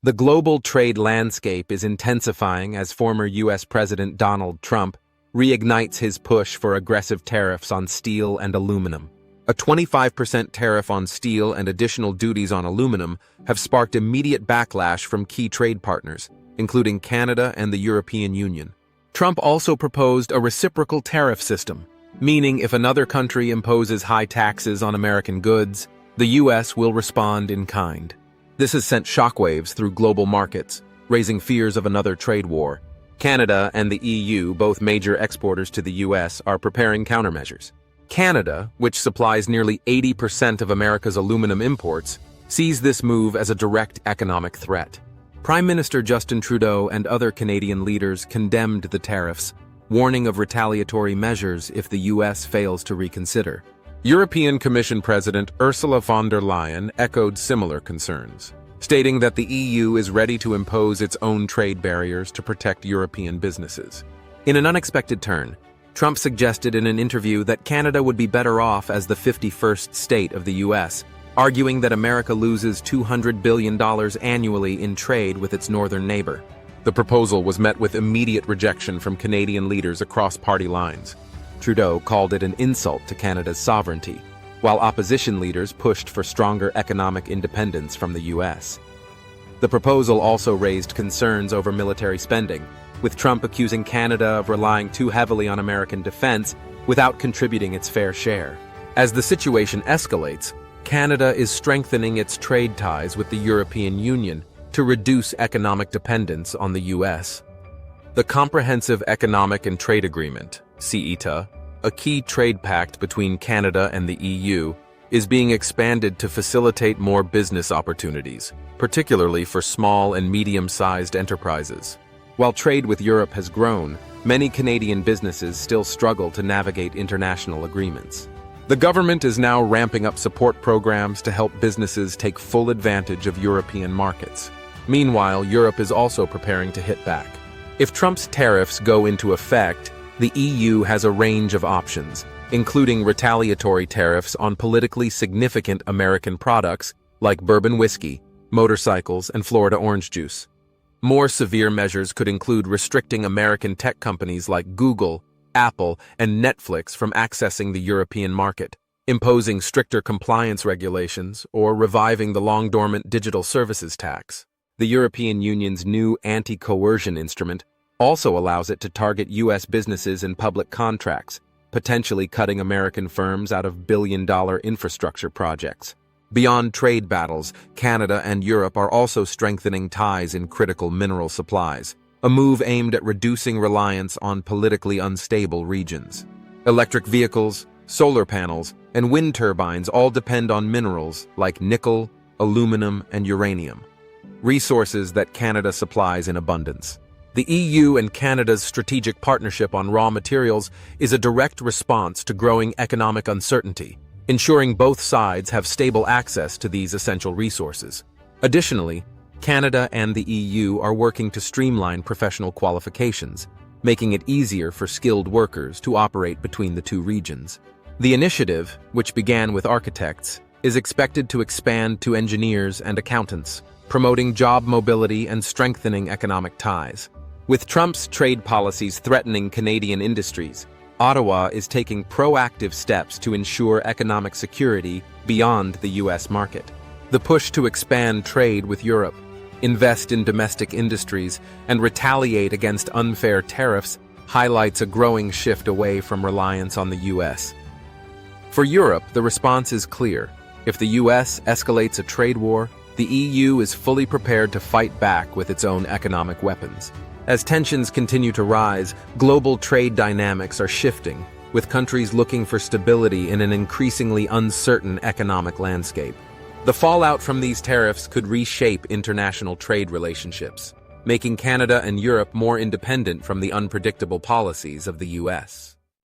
The global trade landscape is intensifying as former U.S. President Donald Trump reignites his push for aggressive tariffs on steel and aluminum. A 25% tariff on steel and additional duties on aluminum have sparked immediate backlash from key trade partners, including Canada and the European Union. Trump also proposed a reciprocal tariff system, meaning if another country imposes high taxes on American goods, the U.S. will respond in kind. This has sent shockwaves through global markets, raising fears of another trade war. Canada and the EU, both major exporters to the U.S., are preparing countermeasures. Canada, which supplies nearly 80% of America's aluminum imports, sees this move as a direct economic threat. Prime Minister Justin Trudeau and other Canadian leaders condemned the tariffs, warning of retaliatory measures if the U.S. fails to reconsider. European Commission President Ursula von der Leyen echoed similar concerns, stating that the EU is ready to impose its own trade barriers to protect European businesses. In an unexpected turn, Trump suggested in an interview that Canada would be better off as the 51st state of the U.S., arguing that America loses $200 billion annually in trade with its northern neighbor. The proposal was met with immediate rejection from Canadian leaders across party lines. Trudeau called it an insult to Canada's sovereignty, while opposition leaders pushed for stronger economic independence from the U.S. The proposal also raised concerns over military spending, with Trump accusing Canada of relying too heavily on American defense without contributing its fair share. As the situation escalates, Canada is strengthening its trade ties with the European Union to reduce economic dependence on the U.S. The Comprehensive Economic and Trade Agreement, CETA, a key trade pact between Canada and the EU, is being expanded to facilitate more business opportunities, particularly for small and medium-sized enterprises. While trade with Europe has grown, many Canadian businesses still struggle to navigate international agreements. The government is now ramping up support programs to help businesses take full advantage of European markets. Meanwhile, Europe is also preparing to hit back. If Trump's tariffs go into effect, the EU has a range of options, including retaliatory tariffs on politically significant American products like bourbon whiskey, motorcycles, and Florida orange juice. More severe measures could include restricting American tech companies like Google, Apple, and Netflix from accessing the European market, imposing stricter compliance regulations, or reviving the long-dormant digital services tax. The European Union's new anti-coercion instrument also allows it to target U.S. businesses and public contracts, potentially cutting American firms out of billion-dollar infrastructure projects. Beyond trade battles, Canada and Europe are also strengthening ties in critical mineral supplies, a move aimed at reducing reliance on politically unstable regions. Electric vehicles, solar panels, and wind turbines all depend on minerals like nickel, aluminum, and uranium, resources that Canada supplies in abundance. The EU and Canada's strategic partnership on raw materials is a direct response to growing economic uncertainty, ensuring both sides have stable access to these essential resources. Additionally, Canada and the EU are working to streamline professional qualifications, making it easier for skilled workers to operate between the two regions. The initiative, which began with architects, is expected to expand to engineers and accountants, promoting job mobility and strengthening economic ties. With Trump's trade policies threatening Canadian industries, Ottawa is taking proactive steps to ensure economic security beyond the U.S. market. The push to expand trade with Europe, invest in domestic industries, and retaliate against unfair tariffs highlights a growing shift away from reliance on the U.S. For Europe, the response is clear. If the U.S. escalates a trade war, the EU is fully prepared to fight back with its own economic weapons. As tensions continue to rise, global trade dynamics are shifting, with countries looking for stability in an increasingly uncertain economic landscape. The fallout from these tariffs could reshape international trade relationships, making Canada and Europe more independent from the unpredictable policies of the U.S.